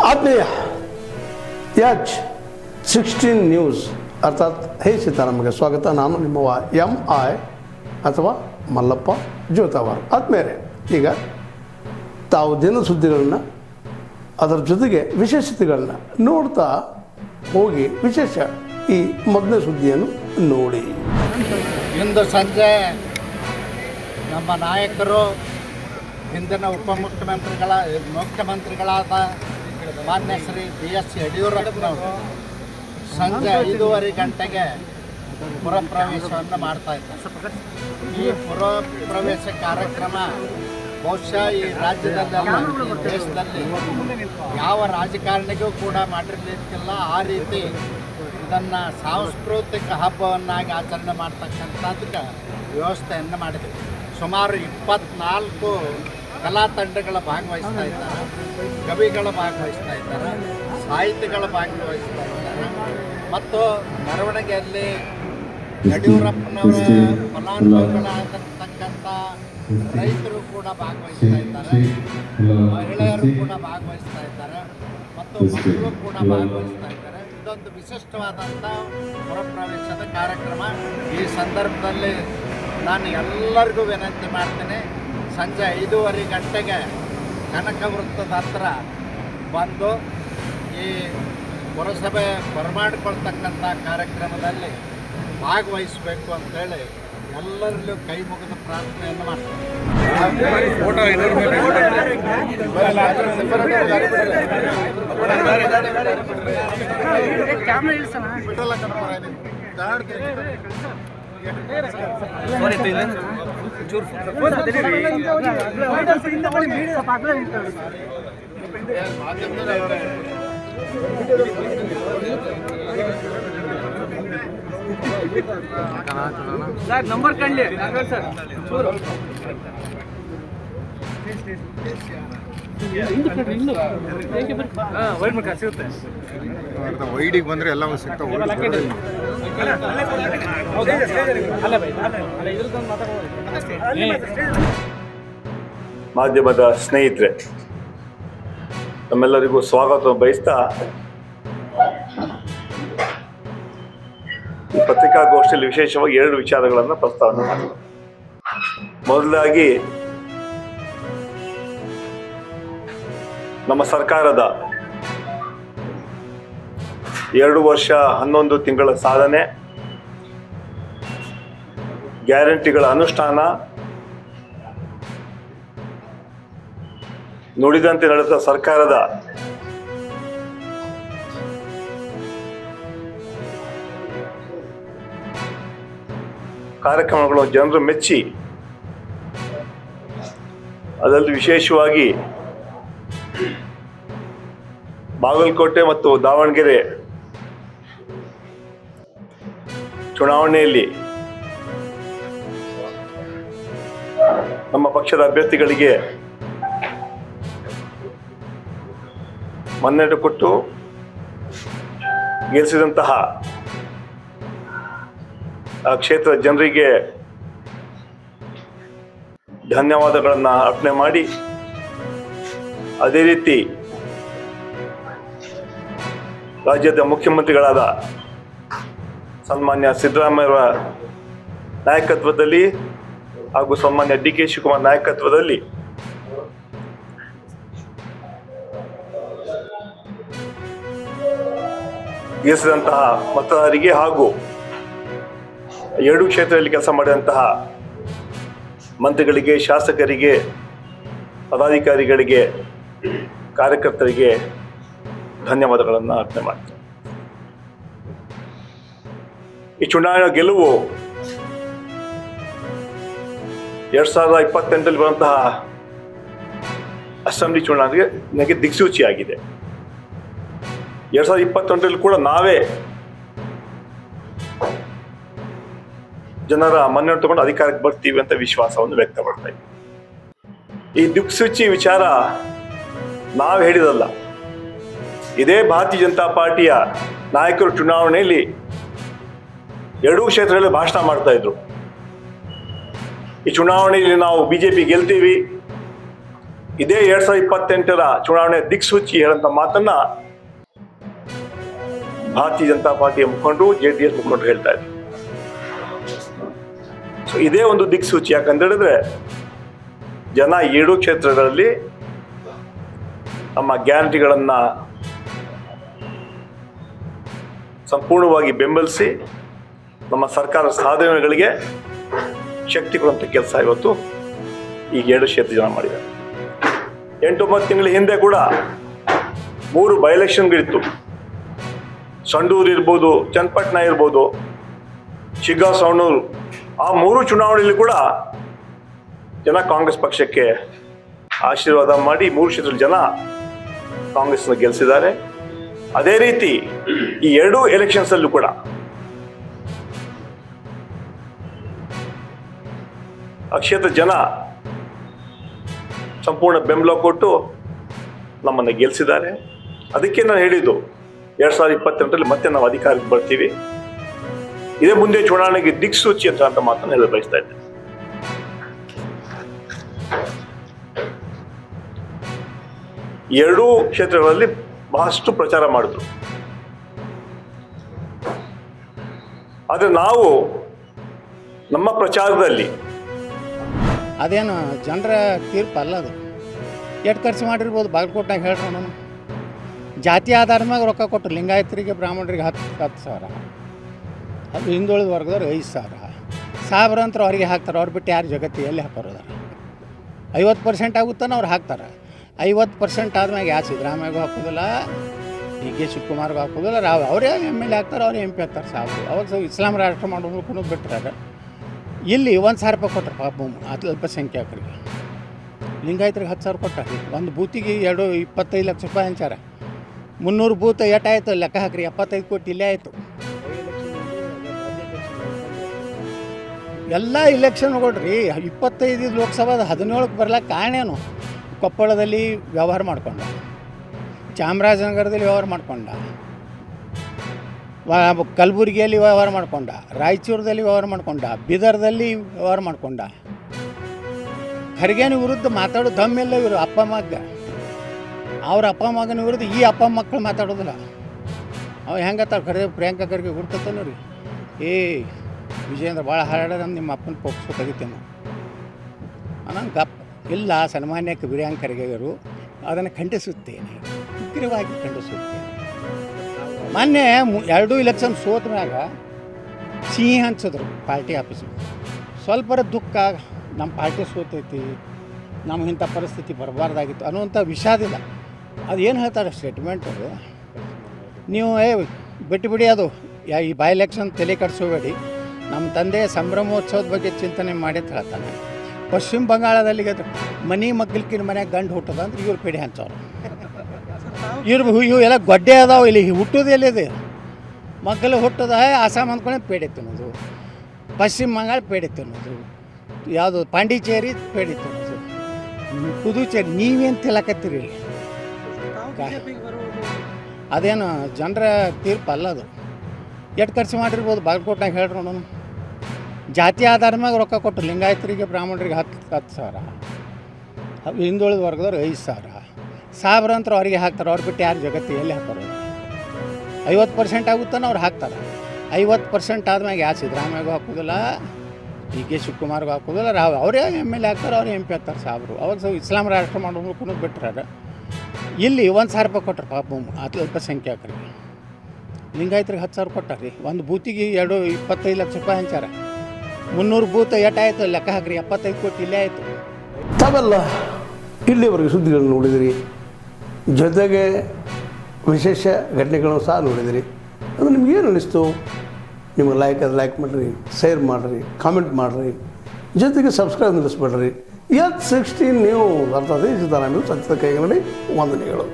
ಆತ್ಮೀಯ H16 news ಅರ್ಥಾತ್ ಹೇ ಸೀತಾರಾಮಗೆ ಸ್ವಾಗತ. ನಾನು ನಿಮ್ಮವ MI ಅಥವಾ ಮಲ್ಲಪ್ಪ ಜೋತಾವಾರ್. ಆದ್ಮೇಲೆ ಈಗ ತಾವು ದಿನ ಸುದ್ದಿಗಳನ್ನ ಅದರ ಜೊತೆಗೆ ವಿಶೇಷತೆಗಳನ್ನ ನೋಡ್ತಾ ಹೋಗಿ ವಿಶೇಷ ಈ ಮೊದಲನೇ ಸುದ್ದಿಯನ್ನು ನೋಡಿ. ಇಂದು ಸಂಜೆ ನಮ್ಮ ನಾಯಕರು ಹಿಂದಿನ ಮುಖ್ಯಮಂತ್ರಿಗಳಾದ ಮಾನ್ಯ ಶ್ರೀ BS ಯಡಿಯೂರಪ್ಪನವರು ಸಂಜೆ 5:30 ಗಂಟೆಗೆ ಪುರಪ್ರವೇಶವನ್ನು ಮಾಡ್ತಾ ಇದ್ದಾರೆ. ಈ ಪುರಪ್ರವೇಶ ಕಾರ್ಯಕ್ರಮ ಬಹುಶಃ ಈ ರಾಜ್ಯದಲ್ಲೆಲ್ಲ ಈ ದೇಶದಲ್ಲಿ ಯಾವ ರಾಜಕಾರಣಿಗೂ ಕೂಡ ಮಾಡಿರಲಿಕ್ಕಿಲ್ಲ. ಆ ರೀತಿ ಇದನ್ನು ಸಾಂಸ್ಕೃತಿಕ ಹಬ್ಬವನ್ನಾಗಿ ಆಚರಣೆ ಮಾಡ್ತಕ್ಕಂಥದ್ದಕ್ಕೆ ವ್ಯವಸ್ಥೆಯನ್ನು ಮಾಡಿದೆ. ಸುಮಾರು 24 ಕಲಾ ತಂಡಗಳ ಭಾಗವಹಿಸ್ತಾ ಇದ್ದಾರೆ, ಕವಿಗಳು ಭಾಗವಹಿಸ್ತಾ ಇದ್ದಾರೆ, ಸಾಹಿತಿಗಳು ಭಾಗವಹಿಸ್ತಾ ಇದ್ದಾರೆ ಮತ್ತು ಮೆರವಣಿಗೆಯಲ್ಲಿ ಯಡಿಯೂರಪ್ಪನವರ ಫಲಾನುಭವಿಗಳಾಗಿರ್ತಕ್ಕಂಥ ರೈತರು ಕೂಡ ಭಾಗವಹಿಸ್ತಾ ಇದ್ದಾರೆ, ಮಹಿಳೆಯರು ಕೂಡ ಭಾಗವಹಿಸ್ತಾ ಇದ್ದಾರೆ ಮತ್ತು ಮಕ್ಕಳು ಕೂಡ ಭಾಗವಹಿಸ್ತಾ ಇದ್ದಾರೆ. ಇದೊಂದು ವಿಶಿಷ್ಟವಾದಂಥ ಪುರಪ್ರವೇಶದ ಕಾರ್ಯಕ್ರಮ. ಈ ಸಂದರ್ಭದಲ್ಲಿ ನಾನು ಎಲ್ಲರಿಗೂ ವಿನಂತಿ ಮಾಡ್ತೇನೆ, ಸಂಜೆ 5:30 ಗಂಟೆಗೆ ಕನಕ ವೃತ್ತದ ಹತ್ರ ಬಂದು ಈ ಪುರಸಭೆ ಬರಮಾಡಿಕೊಳ್ತಕ್ಕಂಥ ಕಾರ್ಯಕ್ರಮದಲ್ಲಿ ಭಾಗವಹಿಸಬೇಕು ಅಂತೇಳಿ ಎಲ್ಲರಲ್ಲೂ ಕೈ ಮುಗಿದ ಪ್ರಾರ್ಥನೆಯನ್ನು ಮಾಡ್ತೀನಿ. ಸರ್ ನಂಬರ್ ಕಂಡ್ಲಿ ಸರ್ ಸಿಗುತ್ತೆ. ವೈಡಿಗೆ ಬಂದರೆ ಎಲ್ಲವೂ ಸಿಗ್ತಾವೆ. ಮಾಧ್ಯಮದ ಸ್ನೇಹಿತರೆ, ನಮ್ಮೆಲ್ಲರಿಗೂ ಸ್ವಾಗತ ಬಯಸ್ತಾ ಈ ಪತ್ರಿಕಾಗೋಷ್ಠಿಯಲ್ಲಿ ವಿಶೇಷವಾಗಿ 2 ವಿಚಾರಗಳನ್ನು ಪ್ರಸ್ತಾವನೆ ಮಾಡಿದೆ. ಮೊದಲಾಗಿ ನಮ್ಮ ಸರ್ಕಾರದ 2 ವರ್ಷ 11 ತಿಂಗಳ ಸಾಧನೆ, ಗ್ಯಾರಂಟಿಗಳ ಅನುಷ್ಠಾನ, ನುಡಿದಂತೆ ನಡೆದ ಸರ್ಕಾರದ ಕಾರ್ಯಕ್ರಮಗಳು ಜನರು ಮೆಚ್ಚಿ, ಅದರಲ್ಲಿ ವಿಶೇಷವಾಗಿ ಬಾಗಲಕೋಟೆ ಮತ್ತು ದಾವಣಗೆರೆ ಚುನಾವಣೆಯಲ್ಲಿ ನಮ್ಮ ಪಕ್ಷದ ಅಭ್ಯರ್ಥಿಗಳಿಗೆ ಮನ್ನಣೆ ಕೊಟ್ಟು ಗೆಲ್ಲಿಸಿದಂತಹ ಆ ಕ್ಷೇತ್ರದ ಜನರಿಗೆ ಧನ್ಯವಾದಗಳನ್ನು ಅರ್ಪಣೆ ಮಾಡಿ, ಅದೇ ರೀತಿ ರಾಜ್ಯದ ಮುಖ್ಯಮಂತ್ರಿಗಳಾದ ಸನ್ಮಾನ್ಯ ಸಿದ್ದರಾಮಯ್ಯವರ ನಾಯಕತ್ವದಲ್ಲಿ ಹಾಗೂ ಸನ್ಮಾನ್ಯ DK ಶಿವಕುಮಾರ್ ನಾಯಕತ್ವದಲ್ಲಿ ಗೆಲ್ಲಿಸಿದಂತಹ ಮತದಾರರಿಗೆ ಹಾಗೂ 2 ಕ್ಷೇತ್ರದಲ್ಲಿ ಕೆಲಸ ಮಾಡಿದಂತಹ ಮಂತ್ರಿಗಳಿಗೆ, ಶಾಸಕರಿಗೆ, ಪದಾಧಿಕಾರಿಗಳಿಗೆ, ಕಾರ್ಯಕರ್ತರಿಗೆ ಧನ್ಯವಾದಗಳನ್ನು ಅರ್ಪಣೆ ಮಾಡ್ತೇನೆ. ಈ ಚುನಾವಣಾ ಗೆಲುವು 2028ರಲ್ಲಿ ಬರುವಂತಹ ಅಸೆಂಬ್ಲಿ ಚುನಾವಣೆಗೆ ನನಗೆ ದಿಕ್ಸೂಚಿಯಾಗಿದೆ. 2021ರಲ್ಲಿ ಕೂಡ ನಾವೇ ಜನರ ಮನ್ನಣೆ ತಗೊಂಡು ಅಧಿಕಾರಕ್ಕೆ ಬರ್ತೀವಿ ಅಂತ ವಿಶ್ವಾಸವನ್ನು ವ್ಯಕ್ತಪಡ್ತಾ ಇದ್ದೀವಿ. ಈ ದಿಕ್ಸೂಚಿ ವಿಚಾರ ನಾವು ಹೇಳಿದಲ್ಲ, ಇದೇ ಭಾರತೀಯ ಜನತಾ ಪಾರ್ಟಿಯ ನಾಯಕರು ಚುನಾವಣೆಯಲ್ಲಿ 2 ಕ್ಷೇತ್ರಗಳಲ್ಲಿ ಭಾಷಣ ಮಾಡ್ತಾ ಇದ್ರು. ಈ ಚುನಾವಣೆಯಲ್ಲಿ ನಾವು BJP ಗೆಲ್ತೀವಿ, ಇದೇ 2028ರ ಚುನಾವಣೆ ದಿಕ್ಸೂಚಿ ಹೇಳಂತ ಮಾತನ್ನ ಭಾರತೀಯ ಜನತಾ ಪಾರ್ಟಿಯ ಮುಖಂಡರು JDS ಮುಖಂಡರು ಹೇಳ್ತಾ ಇದ್ರು. ಸೊ ಇದೇ ಒಂದು ದಿಕ್ಸೂಚಿ. ಯಾಕಂತ ಹೇಳಿದ್ರೆ ಜನ 7 ಕ್ಷೇತ್ರಗಳಲ್ಲಿ ನಮ್ಮ ಗ್ಯಾರಂಟಿಗಳನ್ನ ಸಂಪೂರ್ಣವಾಗಿ ಬೆಂಬಲಿಸಿ ನಮ್ಮ ಸರ್ಕಾರದ ಸಾಧನೆಗಳಿಗೆ ಶಕ್ತಿ ಕೊಡುವಂಥ ಕೆಲಸ ಇವತ್ತು ಈ 7 ಕ್ಷೇತ್ರ ಜನ ಮಾಡಿದ್ದಾರೆ. 8-9 ತಿಂಗಳ ಹಿಂದೆ ಕೂಡ 3 ಬೈ ಎಲೆಕ್ಷನ್ಗಳಿತ್ತು. ಸಂಡೂರು ಇರ್ಬೋದು, ಚನ್ನಪಟ್ಟಣ ಇರ್ಬೋದು, ಶಿಗ್ಗಾಂವ್ ಸವಣೂರು, ಆ 3 ಚುನಾವಣೆಯಲ್ಲಿ ಕೂಡ ಜನ ಕಾಂಗ್ರೆಸ್ ಪಕ್ಷಕ್ಕೆ ಆಶೀರ್ವಾದ ಮಾಡಿ 3 ಕ್ಷೇತ್ರದ ಜನ ಕಾಂಗ್ರೆಸ್ನ ಗೆಲ್ಲಿಸಿದ್ದಾರೆ. ಅದೇ ರೀತಿ ಈ 2 ಎಲೆಕ್ಷನ್ಸ್ ಅಲ್ಲೂ ಕೂಡ ಆ ಕ್ಷೇತ್ರ ಜನ ಸಂಪೂರ್ಣ ಬೆಂಬಲ ಕೊಟ್ಟು ನಮ್ಮನ್ನು ಗೆಲ್ಲಿಸಿದ್ದಾರೆ. ಅದಕ್ಕೆ ನಾನು ಹೇಳಿದ್ದು 2028ರಲ್ಲಿ ಮತ್ತೆ ನಾವು ಅಧಿಕಾರಕ್ಕೆ ಬರ್ತೀವಿ, ಇದೇ ಮುಂದೆ ಚುನಾವಣೆಗೆ ದಿಕ್ಸೂಚಿ ಅಂತ ಮಾತನ್ನು ಹೇಳಲು ಬಯಸ್ತಾ ಇದ್ದೇನೆ. ಎರಡೂ ಕ್ಷೇತ್ರಗಳಲ್ಲಿ ಬಹಳಷ್ಟು ಪ್ರಚಾರ ಮಾಡಿದ್ರು. ಆದರೆ ನಾವು ನಮ್ಮ ಪ್ರಚಾರದಲ್ಲಿ ಅದೇನು ಜನರ ತೀರ್ಪು ಅಲ್ಲ ಅದು. ಎಷ್ಟು ಖರ್ಚು ಮಾಡಿರ್ಬೋದು ಬಾಗಲಕೋಟ್ನಾಗ ಹೇಳ್ರಿ ನಾನು. ಜಾತಿ ಆಧಾರದ ಮ್ಯಾಗ ರೊಕ್ಕ ಕೊಟ್ಟರು. ಲಿಂಗಾಯತರಿಗೆ ಬ್ರಾಹ್ಮಣರಿಗೆ 10 ಸಾವಿರ, ಅದು ಹಿಂದುಳಿದ ವರ್ಗದವ್ರಿಗೆ 5 ಸಾವಿರ. ಸಾವಿರ ಅಂತ ಅವ್ರಿಗೆ ಹಾಕ್ತಾರೆ. ಅವ್ರು ಬಿಟ್ಟು ಯಾರು ಜಗತ್ತಿ ಎಲ್ಲಿ ಹಾಕೋರು ಅದಾರ? 50% ಆಗುತ್ತಾನೆ ಅವ್ರು ಹಾಕ್ತಾರೆ. 50% ಆದ್ಮ್ಯಾಗ ಯಾರು ಸಿದ್ದರಾಮಯ್ಯಗೂ ಹಾಕೋದಿಲ್ಲ, DK ಶಿವಕುಮಾರ್ಗೂ ಹಾಕೋದಿಲ್ಲ, ಅವರೇ MLA ಆಗ್ತಾರೆ, ಅವ್ರೇ MP ಆಗ್ತಾರೆ. ಸಾವಿರ ಅವಾಗ ಇಸ್ಲಾಂ ರಾಷ್ಟ್ರ ಮಾಡೋದಕ್ಕೂ ಬಿಟ್ಟರೆ ಇಲ್ಲಿ 1,000 ರೂಪಾಯಿ ಕೊಟ್ಟರು ಪಾಪ ಅಲ್ಪಸಂಖ್ಯಾತರಿಗೆ. ಲಿಂಗಾಯತರಿಗೆ 10 ಸಾವಿರ ಕೊಟ್ಟಾರೆ. ಒಂದು ಬೂತಿಗೆ 25 ಲಕ್ಷ ರೂಪಾಯಿ ಹಂಚಾರ. 300 ಬೂತ್ ಏಟಾಯಿತು ಲೆಕ್ಕ ಹಾಕ್ರಿ, 75 ಕೋಟಿ ಇಲ್ಲೇ ಆಯಿತು. ಎಲ್ಲ ಇಲೆಕ್ಷನ್ ಕೊಡ್ರಿ. 25 ಲೋಕಸಭಾದ 17ಕ್ಕೆ ಬರ್ಲಿಕ್ಕೆ ಕಾರಣ ಏನು? ಕೊಪ್ಪಳದಲ್ಲಿ ವ್ಯವಹಾರ ಮಾಡ್ಕೊಂಡ, ಚಾಮರಾಜನಗರದಲ್ಲಿ ವ್ಯವಹಾರ ಮಾಡ್ಕೊಂಡ, ಕಲಬುರಗಿಯಲ್ಲಿ ವ್ಯವಹಾರ ಮಾಡ್ಕೊಂಡ, ರಾಯಚೂರದಲ್ಲಿ ವ್ಯವಹಾರ ಮಾಡ್ಕೊಂಡ, ಬೀದರ್ದಲ್ಲಿ ವ್ಯವಹಾರ ಮಾಡ್ಕೊಂಡ. ಖರ್ಗೆನ ವಿರುದ್ಧ ಮಾತಾಡೋ ದಮ್ಮೆಲ್ಲ ಇವರು ಅಪ್ಪ ಮಗ. ಅವ್ರ ಅಪ್ಪ ಮಗನ ವಿರುದ್ಧ ಈ ಅಪ್ಪ ಮಕ್ಕಳು ಮಾತಾಡೋದಿಲ್ಲ. ಅವ ಹೆಂಗತ್ತಾರ ಪ್ರಿಯಾಂಕಾ ಖರ್ಗೆ ಗುರ್ತತಾನ ರೀ. ವಿಜಯೇಂದ್ರ ಭಾಳ ಹಾರಾಡ ನಿಮ್ಮ ಅಪ್ಪನ ಪೋಕ್ಸೋ ತೆಗಿತೇನೆ ಅನ್ನೋ ಗಪ್ ಇಲ್ಲ. ಸನ್ಮಾನ್ಯಕ್ಕೆ ಪ್ರಿಯಾಂಕಾ ಖರ್ಗೆಯವರು ಅದನ್ನು ಖಂಡಿಸುತ್ತೇನೆ, ಉಗ್ರವಾಗಿ ಖಂಡಿಸುತ್ತೇನೆ. ಮೊನ್ನೆ 2 ಇಲೆಕ್ಷನ್ ಸೋತ ಮ್ಯಾಗ ಸಿಹಿ ಹಂಚಿದ್ರು ಪಾರ್ಟಿ ಆಫೀಸಿಗೆ. ಸ್ವಲ್ಪ ದುಃಖ, ನಮ್ಮ ಪಾರ್ಟಿ ಸೋತೈತಿ, ನಮ್ಗೆ ಇಂಥ ಪರಿಸ್ಥಿತಿ ಬರಬಾರ್ದಾಗಿತ್ತು ಅನ್ನುವಂಥ ವಿಷಾದಿಲ್ಲ. ಅದು ಏನು ಹೇಳ್ತಾರೆ ಸ್ಟೇಟ್ಮೆಂಟ್ ಅದು, ನೀವು ಬಿಟ್ಟು ಅದು ಈ ಬೈ ಎಲೆಕ್ಷನ್ ತಲೆ ಕಟ್ಸೋಬೇಡಿ. ನಮ್ಮ ತಂದೆ ಸಂಭ್ರಮೋತ್ಸವದ ಬಗ್ಗೆ ಚಿಂತನೆ ಮಾಡಿ ಅಂತ ಹೇಳ್ತಾನೆ. ಪಶ್ಚಿಮ ಬಂಗಾಳದಲ್ಲಿ ಮನೆ ಮಗ್ಗಲ್ಕಿನ ಮನ್ಯಾಗ ಗಂಡು ಹುಟ್ಟದ ಅಂದ್ರೆ ಇವ್ರು ಪೇಡಿ ಹಂಚವ್ರು. ಇವು ಎಲ್ಲ ಗೊಡ್ಡೆ ಅದಾವೆ. ಇಲ್ಲಿ ಹುಟ್ಟೋದು ಎಲ್ಲಿದೆ? ಮಗ್ಗಲು ಹುಟ್ಟದ ಆಸಾಮ್ ಅಂದ್ಕೊಂಡೆ ಪೇಡೆ ತಿನ್ನೋದು, ಪಶ್ಚಿಮ ಬಂಗಾಳ ಪೇಡೆ ತಿನ್ನೋದು, ಯಾವುದು ಪಾಂಡಿಚೇರಿ ಪೇಡೆ ತಿನ್ನೋದು, ಪುದುಚೇರಿ. ನೀವೇನು ತಿನ್ನಕತ್ತೀರಿ? ಅದೇನು ಜನರ ತೀರ್ಪು ಅಲ್ಲ ಅದು. ಎಷ್ಟು ಖರ್ಚು ಮಾಡಿರ್ಬೋದು ಬಾಗಲಕೋಟ್ನಾಗ ಹೇಳ್ರಿ ನಾನು. ಜಾತಿ ಆಧಾರದ ಮ್ಯಾಗ ರೊಕ್ಕ ಕೊಟ್ಟರು. ಲಿಂಗಾಯತರಿಗೆ ಬ್ರಾಹ್ಮಣರಿಗೆ 10 ಸಾವಿರ, ಅದು ಹಿಂದುಳಿದ ವರ್ಗದವ್ರಿಗೆ 5 ಸಾವಿರ. ಸಾವಿರ ಅಂತ ಅವ್ರಿಗೆ ಹಾಕ್ತಾರೆ. ಅವ್ರು ಬಿಟ್ಟು ಯಾರು ಜಗತ್ತಿ ಎಲ್ಲಿ ಹಾಕೋರು? 50% ಆಗುತ್ತಾನೆ ಅವ್ರು ಹಾಕ್ತಾರೆ. 50% ಆದ್ಮ್ಯಾಗ ಯಾರು ಸಿದ್ದರಾಮಯ್ಯಗೂ ಹಾಕೋದಿಲ್ಲ, DK ಶಿವಕುಮಾರ್ಗೂ ಹಾಕೋದಿಲ್ಲ, ಅವರೇ MLA ಆಗ್ತಾರೆ, ಅವ್ರೇ MP ಆಗ್ತಾರೆ. ಸಾವಿರ ಅವಾಗ ಇಸ್ಲಾಂ ರಾಷ್ಟ್ರ ಮಾಡೋದಕ್ಕೂ ಬಿಟ್ಟರೆ ಇಲ್ಲಿ 1,000 ರೂಪಾಯಿ ಕೊಟ್ಟರು ಪಾಪ ಅಲ್ಪಸಂಖ್ಯಾತರಿಗೆ. ಲಿಂಗಾಯತರಿಗೆ 10 ಸಾವಿರ ಕೊಟ್ಟಾರೆ. ಒಂದು ಬೂತಿಗೆ 25 ಲಕ್ಷ ರೂಪಾಯಿ ಹಂಚಾರ. 300 ಬೂತ್ ಏಟಾಯಿತು ಲೆಕ್ಕ ಹಾಕ್ರಿ, 75 ಕೋಟಿ ಇಲ್ಲೇ ಆಯಿತು. ತಾವೆಲ್ಲ ಇಲ್ಲಿವರೆಗೆ ಸುದ್ದಿಗಳನ್ನು ನೋಡಿದಿರಿ, ಜೊತೆಗೆ ವಿಶೇಷ ಘಟನೆಗಳನ್ನು ಸಹ ನೋಡಿದಿರಿ. ಅದು ನಿಮ್ಗೇನು ಅನ್ನಿಸ್ತು? ನಿಮಗೆ ಲೈಕ್ ಮಾಡಿರಿ, ಶೇರ್ ಮಾಡಿರಿ, ಕಾಮೆಂಟ್ ಮಾಡಿರಿ, ಜೊತೆಗೆ ಸಬ್ಸ್ಕ್ರೈಬ್ ನಿಲ್ಲಿಸ್ಬೇಡ್ರಿ. H16 ನ್ಯೂಸ್ ಅರ್ಥಾತ್ ಸಿದ್ದರಾಮಯ್ಯ ಸತ್ಯದ ಕೈಗನ್ನಡಿ ವಂದನೆಗಳು.